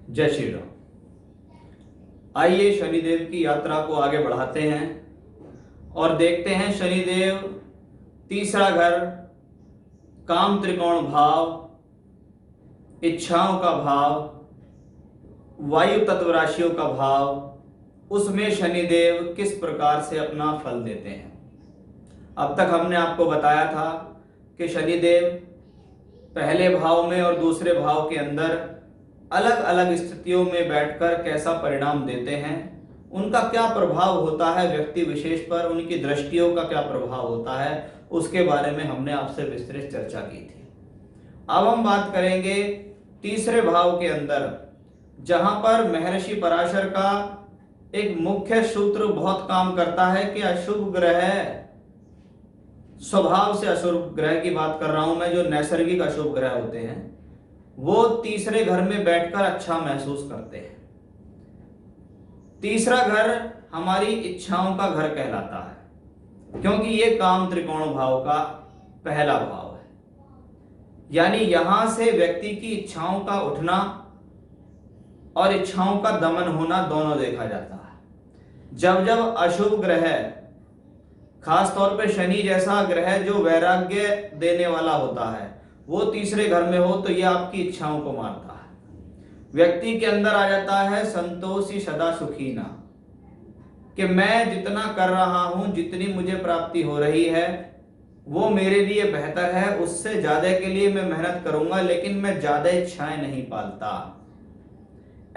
जय श्री राम। आइए शनिदेव की यात्रा को आगे बढ़ाते हैं और देखते हैं शनिदेव तीसरा घर, काम त्रिकोण भाव, इच्छाओं का भाव, वायु तत्व राशियों का भाव, उसमें शनिदेव किस प्रकार से अपना फल देते हैं। अब तक हमने आपको बताया था कि शनिदेव पहले भाव में और दूसरे भाव के अंदर अलग अलग स्थितियों में बैठकर कैसा परिणाम देते हैं, उनका क्या प्रभाव होता है व्यक्ति विशेष पर, उनकी दृष्टियों का क्या प्रभाव होता है, उसके बारे में हमने आपसे विस्तृत चर्चा की थी। अब हम बात करेंगे तीसरे भाव के अंदर, जहां पर महर्षि पराशर का एक मुख्य सूत्र बहुत काम करता है कि अशुभ ग्रह, स्वभाव से अशुभ ग्रह की बात कर रहा हूं मैं, जो नैसर्गिक अशुभ ग्रह होते हैं वो तीसरे घर में बैठकर अच्छा महसूस करते हैं। तीसरा घर हमारी इच्छाओं का घर कहलाता है, क्योंकि ये काम त्रिकोण भाव का पहला भाव है। यानी यहां से व्यक्ति की इच्छाओं का उठना और इच्छाओं का दमन होना दोनों देखा जाता है। जब जब अशुभ ग्रह, खास तौर पे शनि जैसा ग्रह जो वैराग्य देने वाला होता है, वो तीसरे घर में हो तो ये आपकी इच्छाओं को मारता है। व्यक्ति के अंदर आ जाता है संतोषी सदा सुखी ना, कि मैं जितना कर रहा हूं, जितनी मुझे प्राप्ति हो रही है वो मेरे लिए बेहतर है, उससे ज्यादा के लिए मैं मेहनत करूंगा, लेकिन मैं ज्यादा इच्छाएं नहीं पालता।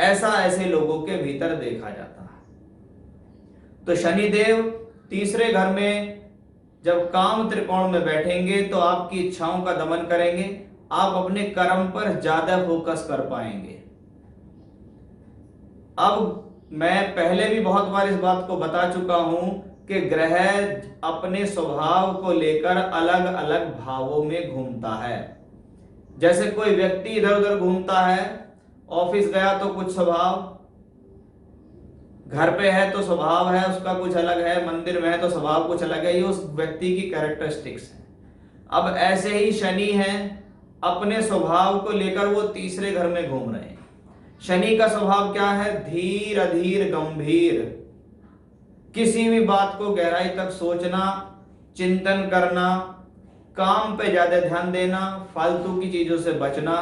ऐसा ऐसे लोगों के भीतर देखा जाता है। तो शनिदेव तीसरे घर में जब काम त्रिकोण में बैठेंगे तो आपकी इच्छाओं का दमन करेंगे, आप अपने कर्म पर ज्यादा फोकस कर पाएंगे। अब मैं पहले भी बहुत बार इस बात को बता चुका हूं कि ग्रह अपने स्वभाव को लेकर अलग अलग भावों में घूमता है। जैसे कोई व्यक्ति इधर उधर घूमता है, ऑफिस गया तो कुछ स्वभाव, घर पे है तो स्वभाव है उसका कुछ अलग है, मंदिर में है तो स्वभाव कुछ अलग है, ये उस व्यक्ति की कैरेक्टरिस्टिक्स है। अब ऐसे ही शनि है, अपने स्वभाव को लेकर वो तीसरे घर में घूम रहे हैं। शनि का स्वभाव क्या है? धीर अधीर गंभीर, किसी भी बात को गहराई तक सोचना, चिंतन करना, काम पे ज्यादा ध्यान देना, फालतू की चीजों से बचना,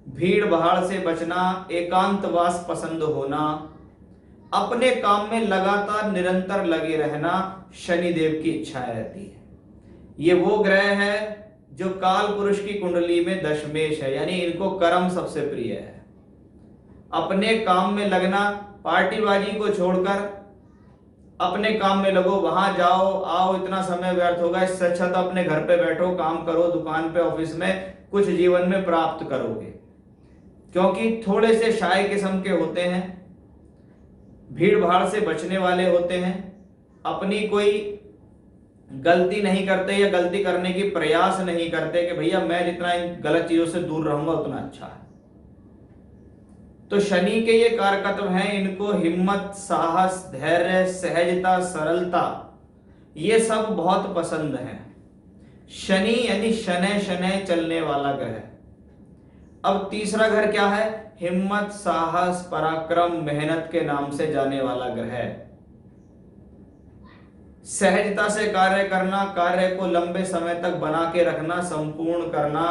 भीड़ भाड़ से बचना, एकांतवास पसंद होना, अपने काम में लगातार निरंतर लगे रहना, शनिदेव की इच्छाएं रहती है। ये वो ग्रह है जो काल पुरुष की कुंडली में दशमेश है, यानी इनको कर्म सबसे प्रिय है। अपने काम में लगना, पार्टीबाजी को छोड़कर अपने काम में लगो, वहां जाओ आओ, इतना समय व्यर्थ होगा, इससे अच्छा तो अपने घर पे बैठो, काम करो, दुकान पे ऑफिस में, कुछ जीवन में प्राप्त करोगे। क्योंकि थोड़े से शाय किस्म के होते हैं, भीड़ भाड़ से बचने वाले होते हैं, अपनी कोई गलती नहीं करते या गलती करने की प्रयास नहीं करते कि भैया मैं जितना इन गलत चीजों से दूर रहूंगा उतना अच्छा है। तो शनि के ये कारकत्व हैं, इनको हिम्मत, साहस, धैर्य, सहजता, सरलता, ये सब बहुत पसंद है। शनि यानी शनै शनै चलने वाला ग्रह। अब तीसरा घर क्या है? हिम्मत, साहस, पराक्रम, मेहनत के नाम से जाने वाला ग्रह। सहजता से कार्य करना, कार्य को लंबे समय तक बना के रखना, संपूर्ण करना,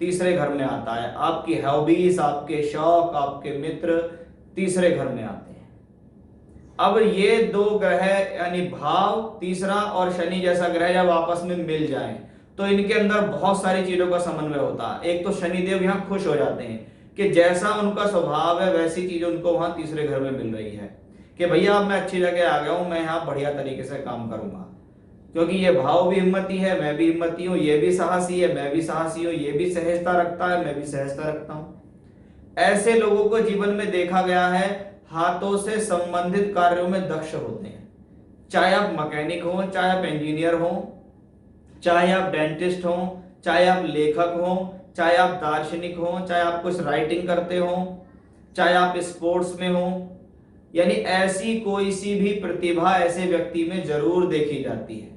तीसरे घर में आता है। आपकी हॉबीज, आपके शौक, आपके मित्र तीसरे घर में आते हैं। अब ये दो ग्रह यानी भाव, तीसरा और शनि जैसा ग्रह जब आपस में मिल जाएं तो इनके अंदर बहुत सारी चीजों का समन्वय होता है। एक तो शनिदेव यहाँ खुश हो जाते हैं कि जैसा उनका स्वभाव है वैसी चीज उनको वहां तीसरे घर में मिल रही है, कि भैया अब मैं अच्छी जगह आ गया हूं, मैं यहाँ बढ़िया तरीके से काम करूंगा। क्योंकि ये भाव भी हिम्मती है, मैं भी हिम्मती हूँ, ये भी साहसी है, मैं भी साहसी हूँ, ये भी सहजता रखता है, मैं भी सहजता रखता हूँ। ऐसे लोगों को जीवन में देखा गया है हाथों से संबंधित कार्यों में दक्ष होते हैं। चाहे आप मैकेनिक हो, चाहे आप इंजीनियर हो, चाहे आप डेंटिस्ट हो, चाहे आप लेखक हो, चाहे आप दार्शनिक हो, चाहे आप कुछ राइटिंग करते हो, चाहे आप स्पोर्ट्स में हो, यानी ऐसी कोई सी भी प्रतिभा ऐसे व्यक्ति में जरूर देखी जाती है।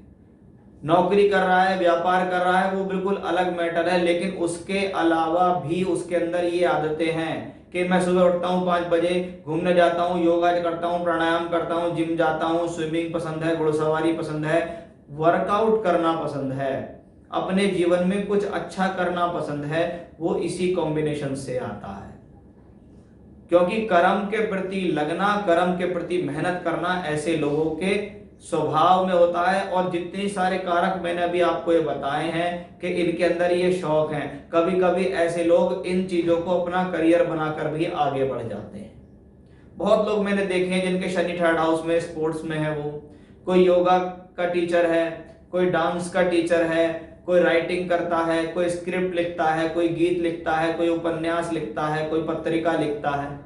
नौकरी कर रहा है, व्यापार कर रहा है, वो बिल्कुल अलग मैटर है, लेकिन उसके अलावा भी उसके अंदर ये आदतें हैं कि मैं सुबह उठता हूँ 5 बजे, घूमने जाता हूँ, योगा करता हूँ, प्राणायाम करता हूँ, जिम जाता हूँ, स्विमिंग पसंद है, घुड़सवारी पसंद है, वर्कआउट करना पसंद है, अपने जीवन में कुछ अच्छा करना पसंद है, वो इसी कॉम्बिनेशन से आता है। क्योंकि कर्म के प्रति लगना, कर्म के प्रति मेहनत करना ऐसे लोगों के स्वभाव में होता है। और जितने सारे कारक मैंने अभी आपको ये बताए हैं कि इनके अंदर ये शौक हैं, कभी कभी ऐसे लोग इन चीजों को अपना करियर बनाकर भी आगे बढ़ जाते हैं। बहुत लोग मैंने देखे हैं जिनके शनि थर्ड हाउस में स्पोर्ट्स में है, वो कोई योगा का टीचर है, कोई डांस का टीचर है, कोई राइटिंग करता है, कोई स्क्रिप्ट लिखता है, कोई गीत लिखता है, कोई उपन्यास लिखता है, कोई पत्रिका लिखता है।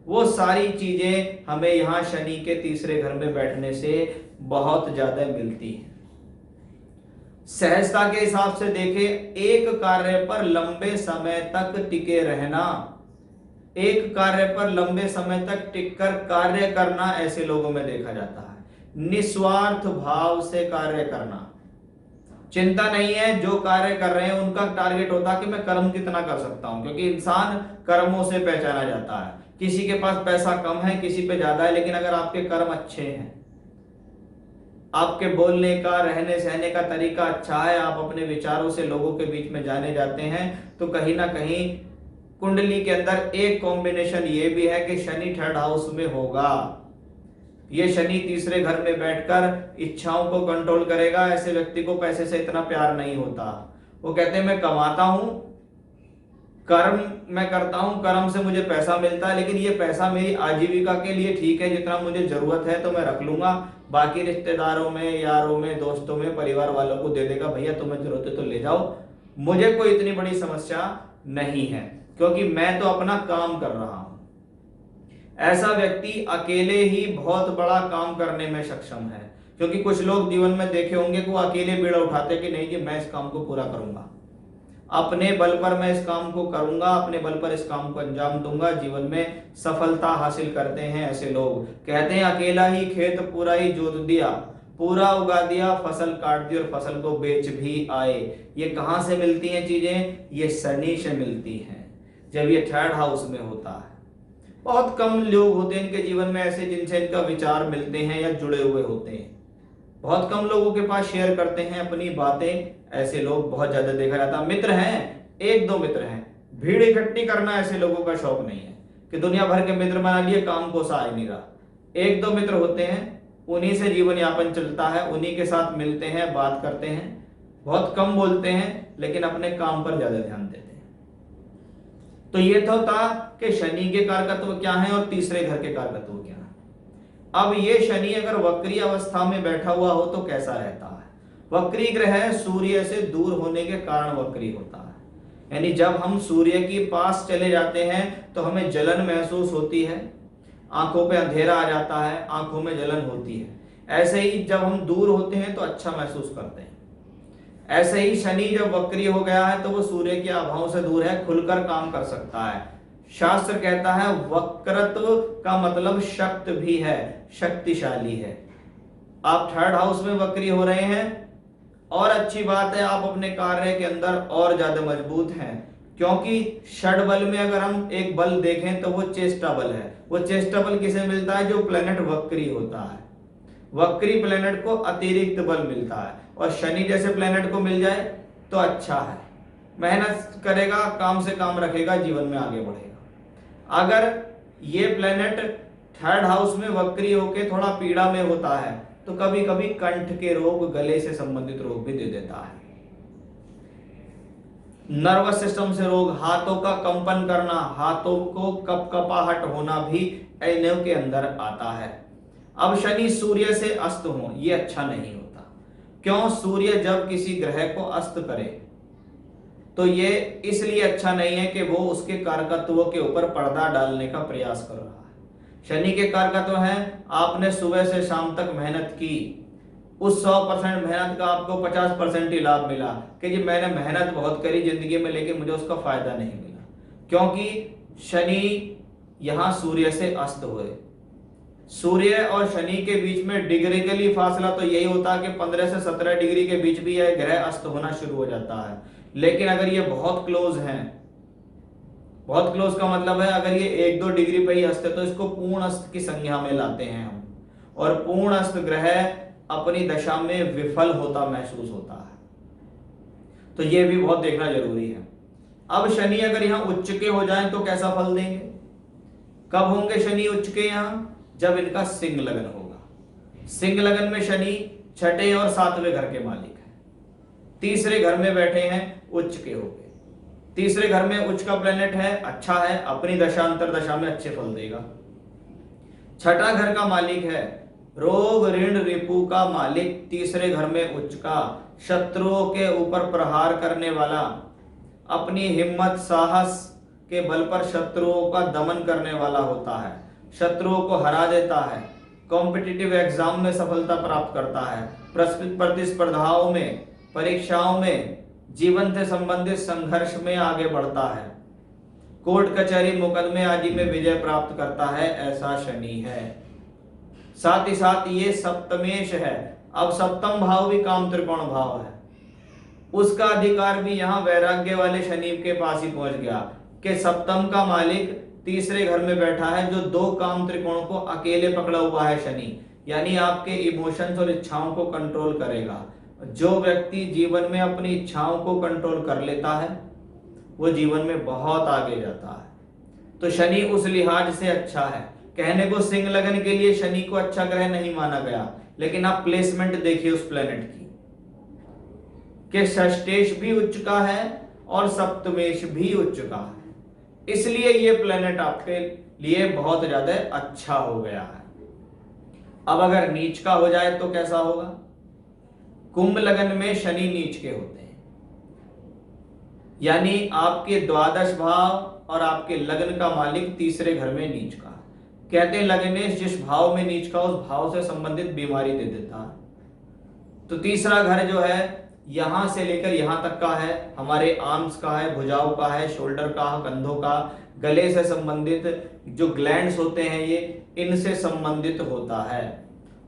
वो सारी चीजें हमें यहाँ शनि के तीसरे घर में बैठने से बहुत ज्यादा मिलती है। सहजता के हिसाब से देखें, एक कार्य पर लंबे समय तक टिके रहना, एक कार्य पर लंबे समय तक टिककर कार्य करना ऐसे लोगों में देखा जाता है। निस्वार्थ भाव से कार्य करना, चिंता नहीं है जो कार्य कर रहे हैं उनका टारगेट होता है कि मैं कर्म कितना कर सकता हूं, क्योंकि इंसान कर्मों से पहचाना जाता है। किसी के पास पैसा कम है, किसी पे ज्यादा है, लेकिन अगर आपके कर्म अच्छे हैं, आपके बोलने का, रहने सहने का तरीका अच्छा है, आप अपने विचारों से लोगों के बीच में जाने जाते हैं, तो कहीं ना कहीं कुंडली के अंदर एक कॉम्बिनेशन ये भी है कि शनि थर्ड हाउस में होगा। ये शनि तीसरे घर में बैठकर इच्छाओं को कंट्रोल करेगा। ऐसे व्यक्ति को पैसे से इतना प्यार नहीं होता। वो कहते हैं मैं कमाता हूं, कर्म मैं करता हूं, कर्म से मुझे पैसा मिलता है, लेकिन ये पैसा मेरी आजीविका के लिए ठीक है, जितना मुझे जरूरत है तो मैं रख लूंगा, बाकी रिश्तेदारों में, यारों में, दोस्तों में, परिवार वालों को दे देगा, भैया तुम्हें जरूरत है तो ले जाओ, मुझे कोई इतनी बड़ी समस्या नहीं है, क्योंकि मैं तो अपना काम कर रहा हूं। ऐसा व्यक्ति अकेले ही बहुत बड़ा काम करने में सक्षम है, क्योंकि कुछ लोग जीवन में देखे होंगे कि वो अकेले बीड़ा उठाते कि नहीं जी मैं इस काम को पूरा करूंगा, अपने बल पर मैं इस काम को करूंगा, अपने बल पर इस काम को अंजाम दूंगा, जीवन में सफलता हासिल करते हैं ऐसे लोग। कहते हैं अकेला ही खेत पूरा ही जोत दिया, पूरा उगा दिया, फसल काट दी और फसल को बेच भी आए। ये कहां से मिलती हैं चीजें? ये शनि से मिलती हैं, जब ये थर्ड हाउस में होता है। बहुत कम लोग होते हैं इनके जीवन में ऐसे जिनसे इनका विचार मिलते हैं या जुड़े हुए होते हैं। बहुत कम लोगों के पास शेयर करते हैं अपनी बातें, ऐसे लोग बहुत ज्यादा देखा जाता है। मित्र हैं, एक दो मित्र हैं, भीड़ इकट्ठी करना ऐसे लोगों का शौक नहीं है कि दुनिया भर के मित्र बना लिए, काम को सा नहीं रहा। एक दो मित्र होते हैं, उन्हीं से जीवन यापन चलता है, उन्हीं के साथ मिलते हैं, बात करते हैं, बहुत कम बोलते हैं, लेकिन अपने काम पर ज्यादा ध्यान देते हैं। तो ये तो था कि शनि के कारकत्व क्या हैं और तीसरे घर के कारकत्व क्या हैं। अब ये शनि अगर वक्री अवस्था में बैठा हुआ हो तो कैसा रहता है? वक्री ग्रह सूर्य से दूर होने के कारण वक्री होता है, यानी जब हम सूर्य के पास चले जाते हैं तो हमें जलन महसूस होती है, आंखों पे अंधेरा आ जाता है, आंखों में जलन होती है। ऐसे ही जब हम दूर होते हैं तो अच्छा महसूस करते हैं। ऐसे ही शनि जब वक्री हो गया है तो वो सूर्य के आभाओं से दूर है, खुलकर काम कर सकता है। शास्त्र कहता है वक्रत्व का मतलब शक्त भी है, शक्तिशाली है। आप थर्ड हाउस में वक्री हो रहे हैं और अच्छी बात है, आप अपने कार्य के अंदर और ज्यादा मजबूत हैं, क्योंकि षड बल में अगर हम एक बल देखें तो वो चेष्टा बल है। वो चेष्टा बल किसे मिलता है? जो प्लेनेट वक्री होता है। वक्री प्लेनेट को अतिरिक्त बल मिलता है, और शनि जैसे प्लेनेट को मिल जाए तो अच्छा है, मेहनत करेगा, काम से काम रखेगा, जीवन में आगे बढ़ेगा। अगर ये प्लेनेट थर्ड हाउस में वक्री होके थोड़ा पीड़ा में होता है तो कभी कभी कंठ के रोग, गले से संबंधित रोग भी दे देता है। नर्वस सिस्टम से रोग, हाथों का कंपन करना, हाथों को कपकपाहट होना भी इन्हीं के अंदर आता है। अब शनि सूर्य से अस्त हो, ये अच्छा नहीं होता। क्यों? सूर्य जब किसी ग्रह को अस्त करे तो ये इसलिए अच्छा नहीं है कि वो उसके कारकत्वों के ऊपर पर्दा डालने का प्रयास कर रहा है। शनि के कारकत्व हैं, आपने सुबह से शाम तक मेहनत की, उस 100% मेहनत का आपको 50% ही लाभ मिला कि जी मैंने मेहनत बहुत करी जिंदगी में, लेकिन मुझे उसका फायदा नहीं मिला, क्योंकि शनि यहां सूर्य से अस्त हुए। सूर्य और शनि के बीच में डिग्रिकली फासला तो यही होता है कि 15 से 17 डिग्री के बीच भी यह ग्रह अस्त होना शुरू हो जाता है। लेकिन अगर ये बहुत क्लोज हैं बहुत क्लोज का मतलब है अगर ये 1-2 डिग्री पे ही अस्त है तो इसको पूर्ण अस्त की संज्ञा में लाते हैं हम। और पूर्ण अस्त ग्रह अपनी दशा में विफल होता महसूस होता है, तो ये भी बहुत देखना जरूरी है। अब शनि अगर यहाँ उच्च के हो जाएं तो कैसा फल देंगे? कब होंगे शनि उच्च के? यहाँ जब इनका सिंह लगन होगा। सिंह लगन में शनि छठे और 7वें घर के मालिक है, तीसरे घर में बैठे हैं, उच्च के हो गए। तीसरे घर में उच्च का प्लेनेट है, अच्छा है, अपनी दशा अंतर दशा में अच्छे फल देगा। छठा घर का मालिक है, रोग ऋण रिपु का मालिक, तीसरे घर में उच्च का, शत्रुओं के ऊपर प्रहार करने वाला, अपनी हिम्मत साहस के बल पर शत्रुओं का दमन करने वाला होता है, शत्रुओं को हरा देता है, कॉम्पिटिटिव एग्जाम में सफलता प्राप्त करता है, प्रतिस्पर्धाओं में, परीक्षाओं में, जीवन से संबंधित संघर्ष में आगे बढ़ता है, कोर्ट कचहरी मुकदमे आदि में विजय प्राप्त करता है, ऐसा शनि है। साथ ही साथ ये सप्तमेश है। अब सप्तम भाव भी काम त्रिकोण भाव है, उसका अधिकार भी यहाँ वैराग्य वाले शनि के पास ही पहुंच गया कि सप्तम का मालिक तीसरे घर में बैठा है जो 2 काम त्रिकोण को अकेले पकड़ा हुआ है शनि, यानी आपके इमोशंस और इच्छाओं को कंट्रोल करेगा। जो व्यक्ति जीवन में अपनी इच्छाओं को कंट्रोल कर लेता है वो जीवन में बहुत आगे जाता है। तो शनि उस लिहाज से अच्छा है। कहने को सिंह लगन के लिए शनि को अच्छा ग्रह नहीं माना गया, लेकिन आप प्लेसमेंट देखिए उस प्लेनेट की कि षष्ठेश भी उच्च का है और सप्तमेश भी उच्च का है, इसलिए ये प्लेनेट आपके लिए बहुत ज्यादा अच्छा हो गया है। अब अगर नीच का हो जाए तो कैसा होगा? कुंभ लगन में शनि नीच के होते हैं, यानी आपके द्वादश भाव और आपके लगन का मालिक तीसरे घर में नीच का। कहते हैं लगनेश जिस भाव में नीच का उस भाव से संबंधित बीमारी दे देता है। तो तीसरा घर जो है यहां से लेकर यहां तक का है, हमारे आर्म्स का है, भुजाओं का है, शोल्डर का, कंधों का, गले से संबंधित जो ग्लैंड्स होते हैं ये इनसे संबंधित होता है।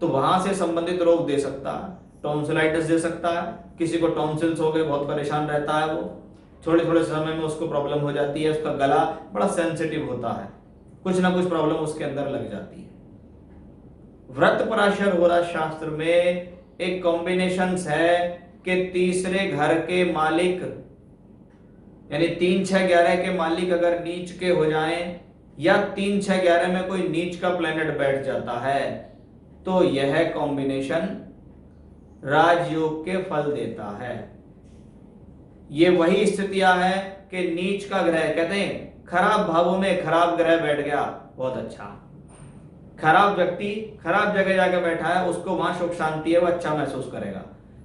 तो वहां से संबंधित रोग दे सकता है, टॉन्सिलाइटिस दे सकता है, किसी को टॉन्सिल्स हो गए, बहुत परेशान रहता है, वो थोड़े थोड़े समय में उसको प्रॉब्लम हो जाती है, उसका गला बड़ा सेंसिटिव होता है, कुछ ना कुछ प्रॉब्लम उसके अंदर लग जाती है। व्रत पराशर होरा शास्त्र में एक कॉम्बिनेशन है कि तीसरे घर के मालिक यानी 3, 6, 11 के मालिक अगर नीच के हो जाएं या 3, 6, 11 में कोई नीच का प्लेनेट बैठ जाता है तो यह कॉम्बिनेशन राजयोग के फल देता है। ये वही स्थितियां हैं कि नीच का ग्रह, कहते हैं खराब भावों में खराब ग्रह बैठ गया, बहुत अच्छा, खराब व्यक्ति खराब जगह जाकर बैठा है, उसको वहां सुख शांति है, वो अच्छा महसूस करेगा।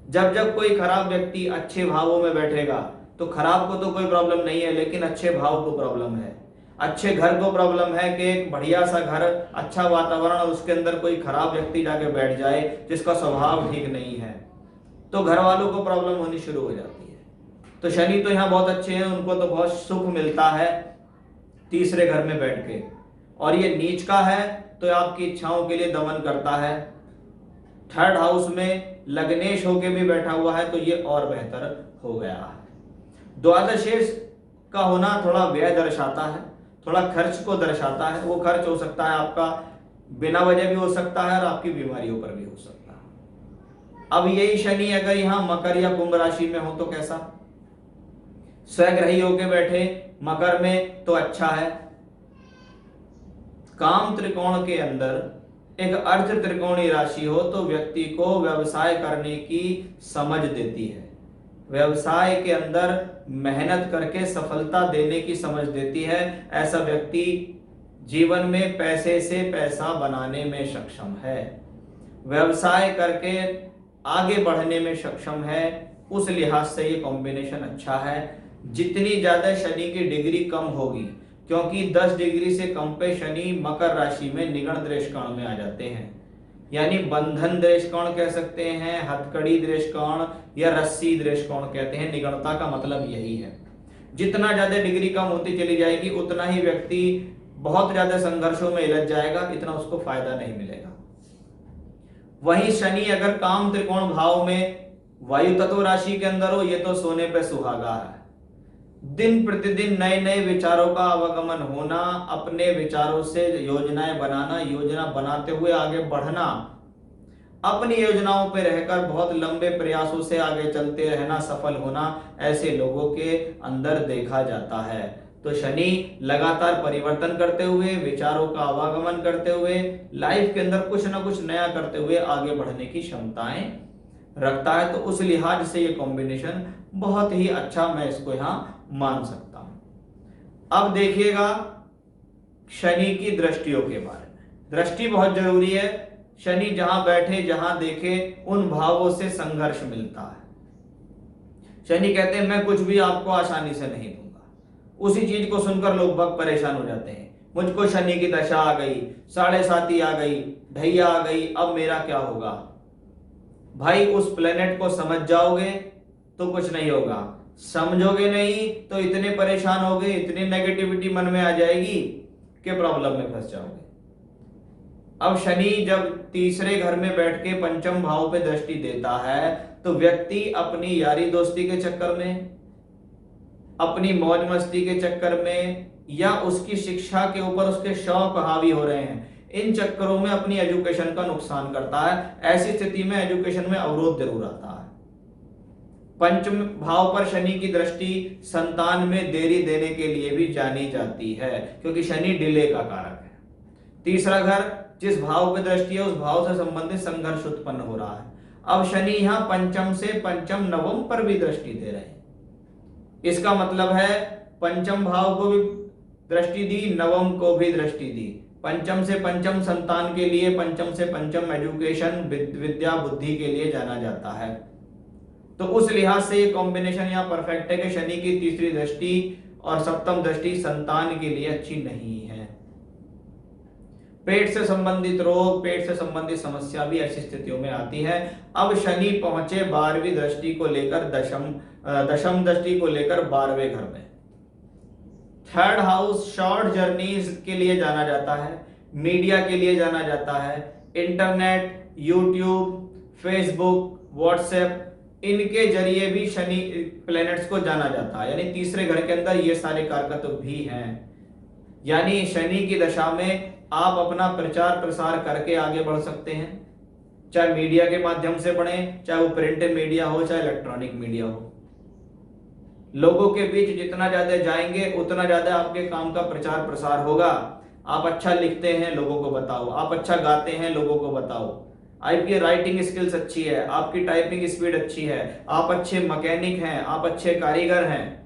जब जब कोई खराब व्यक्ति अच्छे भावों में बैठेगा तो खराब को तो कोई प्रॉब्लम नहीं है, लेकिन अच्छे भाव को प्रॉब्लम है, अच्छे घर को प्रॉब्लम है कि एक बढ़िया सा घर, अच्छा वातावरण और उसके अंदर कोई खराब व्यक्ति जाके बैठ जाए जिसका स्वभाव ठीक नहीं है, तो घर वालों को प्रॉब्लम होनी शुरू हो जाती है। तो शनि तो यहाँ बहुत अच्छे हैं, उनको तो बहुत सुख मिलता है तीसरे घर में बैठ के, और ये नीच का है तो आपकी इच्छाओं के लिए दमन करता है। थर्ड हाउस में लग्नेश होके भी बैठा हुआ है तो ये और बेहतर हो गया है। द्वादशेश का होना थोड़ा व्यय दर्शाता है, थोड़ा खर्च को दर्शाता है। वो खर्च हो सकता है आपका बिना वजह भी हो सकता है और आपकी बीमारियों पर भी हो सकता है। अब यही शनि अगर यहाँ मकर या कुंभ राशि में हो तो कैसा? स्वग्रही होके बैठे मकर में तो अच्छा है। काम त्रिकोण के अंदर एक अर्ध त्रिकोणीय राशि हो तो व्यक्ति को व्यवसाय करने की समझ देती है, व्यवसाय के अंदर मेहनत करके सफलता देने की समझ देती है। ऐसा व्यक्ति जीवन में पैसे से पैसा बनाने में सक्षम है, व्यवसाय करके आगे बढ़ने में सक्षम है। उस लिहाज से ये कॉम्बिनेशन अच्छा है। जितनी ज्यादा शनि की डिग्री कम होगी, क्योंकि 10 डिग्री से कम पे शनि मकर राशि में निगण दृष्टिकोण में आ जाते हैं, यानी बंधन दृष्टिकोण कह सकते हैं, हथकड़ी दृष्टिकोण या रस्सी दृष्टिकोण कहते हैं। निगणता का मतलब यही है। जितना ज्यादा डिग्री कम होती चली जाएगी उतना ही व्यक्ति बहुत ज्यादा संघर्षों में उलझ जाएगा, इतना उसको फायदा नहीं मिलेगा। वहीं शनि अगर काम त्रिकोण भाव में वायु तत्व राशि के अंदर हो, ये तो सोने पे सुहागा है। दिन प्रतिदिन नए नए विचारों का आवागमन होना, अपने विचारों से योजनाएं बनाना, योजना बनाते हुए आगे बढ़ना, अपनी योजनाओं पर रहकर बहुत लंबे प्रयासों से आगे चलते रहना, सफल होना, ऐसे लोगों के अंदर देखा जाता है। तो शनि लगातार परिवर्तन करते हुए, विचारों का आवागमन करते हुए, लाइफ के अंदर कुछ ना कुछ नया करते हुए आगे बढ़ने की क्षमताएं रखता है। तो उस लिहाज से ये कॉम्बिनेशन बहुत ही अच्छा, मैं इसको यहां मान सकता हूं। अब देखिएगा शनि की दृष्टियों के बारे में। दृष्टि बहुत जरूरी है। शनि जहां बैठे, जहां देखे, उन भावों से संघर्ष मिलता है। शनि कहते हैं मैं कुछ भी आपको आसानी से नहीं दूंगा। उसी चीज को सुनकर लोग बहुत परेशान हो जाते हैं, मुझको शनि की दशा आ गई, 7.5 आ गई, ढैया आ गई, अब मेरा क्या होगा। भाई उस प्लेनेट को समझ जाओगे तो कुछ नहीं होगा, समझोगे नहीं तो इतने परेशान होगे, इतनी नेगेटिविटी मन में आ जाएगी कि प्रॉब्लम में फंस जाओगे। अब शनि जब तीसरे घर में बैठ के पंचम भाव पे दृष्टि देता है तो व्यक्ति अपनी यारी दोस्ती के चक्कर में, अपनी मौज मस्ती के चक्कर में, या उसकी शिक्षा के ऊपर उसके शौक हावी हो रहे हैं, इन चक्करों में अपनी एजुकेशन का नुकसान करता है। ऐसी स्थिति में एजुकेशन में अवरोध जरूर आता है। पंचम भाव पर शनि की दृष्टि संतान में देरी देने के लिए भी जानी जाती है, क्योंकि शनि डिले का कारक है। तीसरा घर जिस भाव पे दृष्टि है उस भाव से संबंधित संघर्ष उत्पन्न हो रहा है। अब शनि यहां पंचम से पंचम नवम पर भी दृष्टि दे रहे हैं। इसका मतलब है पंचम भाव को भी दृष्टि दी, नवम को भी दृष्टि दी। पंचम से पंचम संतान के लिए, पंचम से पंचम एजुकेशन, विद्या बुद्धि के लिए जाना जाता है। तो उस लिहाज से ये कॉम्बिनेशन यहाँ परफेक्ट है कि शनि की तीसरी दृष्टि और सप्तम दृष्टि संतान के लिए अच्छी नहीं है। पेट से संबंधित रोग, पेट से संबंधित समस्या भी ऐसी स्थितियों में आती है। अब शनि पहुंचे 12वीं दृष्टि को लेकर, दशम दृष्टि को लेकर 12वें घर में। थर्ड हाउस शॉर्ट जर्नीज के लिए जाना जाता है, मीडिया के लिए जाना जाता है, इंटरनेट, यूट्यूब, फेसबुक, व्हाट्सएप, इनके जरिए भी शनि प्लैनेट्स को जाना जाता है। यानी तीसरे घर के अंदर ये सारे कारकत्व भी हैं। यानी शनि की दशा में आप अपना प्रचार प्रसार करके आगे बढ़ सकते हैं, चाहे मीडिया के माध्यम से बढ़े, चाहे वो प्रिंट मीडिया हो, चाहे इलेक्ट्रॉनिक मीडिया हो। लोगों के बीच जितना ज्यादा जाएंगे उतना ज्यादा आपके काम का प्रचार प्रसार होगा। आप अच्छा लिखते हैं, लोगों को बताओ। आप अच्छा गाते हैं, लोगों को बताओ। आपकी राइटिंग स्किल्स अच्छी है, आपकी टाइपिंग स्पीड अच्छी है, आप अच्छे मैकेनिक हैं, आप अच्छे कारीगर हैं,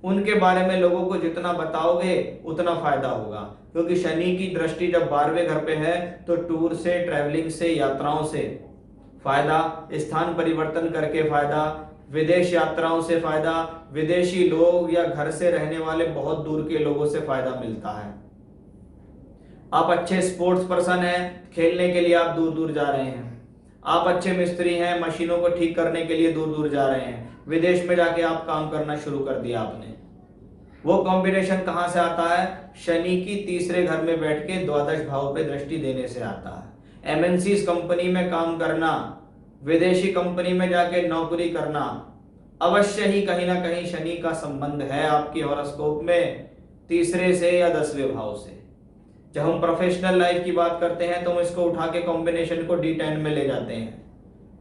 उनके बारे में लोगों को जितना बताओगे उतना फायदा होगा। क्योंकि शनि की दृष्टि जब 12वें घर पे है तो टूर से, ट्रैवलिंग से, यात्राओं से फायदा, स्थान परिवर्तन करके फायदा, विदेश यात्राओं से फायदा, विदेशी लोग या घर से रहने वाले बहुत दूर के लोगों से फायदा मिलता है। आप अच्छे स्पोर्ट्स पर्सन हैं, खेलने के लिए आप दूर दूर जा रहे हैं। आप अच्छे मिस्त्री हैं, मशीनों को ठीक करने के लिए दूर दूर जा रहे हैं। विदेश में जाके आप काम करना शुरू कर दिया आपने। वो कॉम्बिनेशन कहां से आता है? शनि की तीसरे घर में बैठ के द्वादश भाव पे दृष्टि देने से आता है। एमएनसी कंपनी में काम करना, विदेशी कंपनी में जाके नौकरी करना, अवश्य ही कहीं ना कहीं शनि का संबंध है आपकी हॉरोस्कोप में तीसरे से या 10वें भाव से। जब हम प्रोफेशनल लाइफ की बात करते हैं तो हम इसको उठा के कॉम्बिनेशन को D10 में ले जाते हैं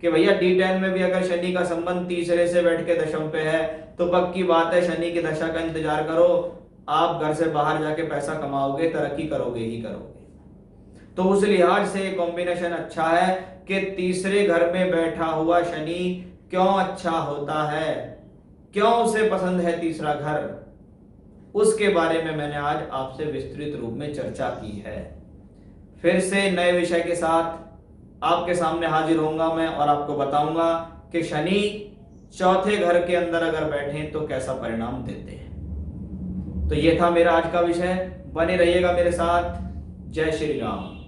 कि भैया D10 में भी अगर शनि का संबंध तीसरे से बैठ के दशम पे है तो पक्की बात है शनि की दशा का इंतजार करो, आप घर से बाहर जाके पैसा कमाओगे, तरक्की करोगे ही करोगे। तो उस लिहाज से कॉम्बिनेशन अच्छा है कि तीसरे घर में बैठा हुआ शनि क्यों अच्छा होता है, क्यों उसे पसंद है तीसरा घर, उसके बारे में मैंने आज आपसे विस्तृत रूप में चर्चा की है। फिर से नए विषय के साथ आपके सामने हाजिर होऊंगा मैं और आपको बताऊंगा कि शनि चौथे घर के अंदर अगर बैठे तो कैसा परिणाम देते हैं। तो ये था मेरा आज का विषय। बने रहिएगा मेरे साथ। जय श्री राम।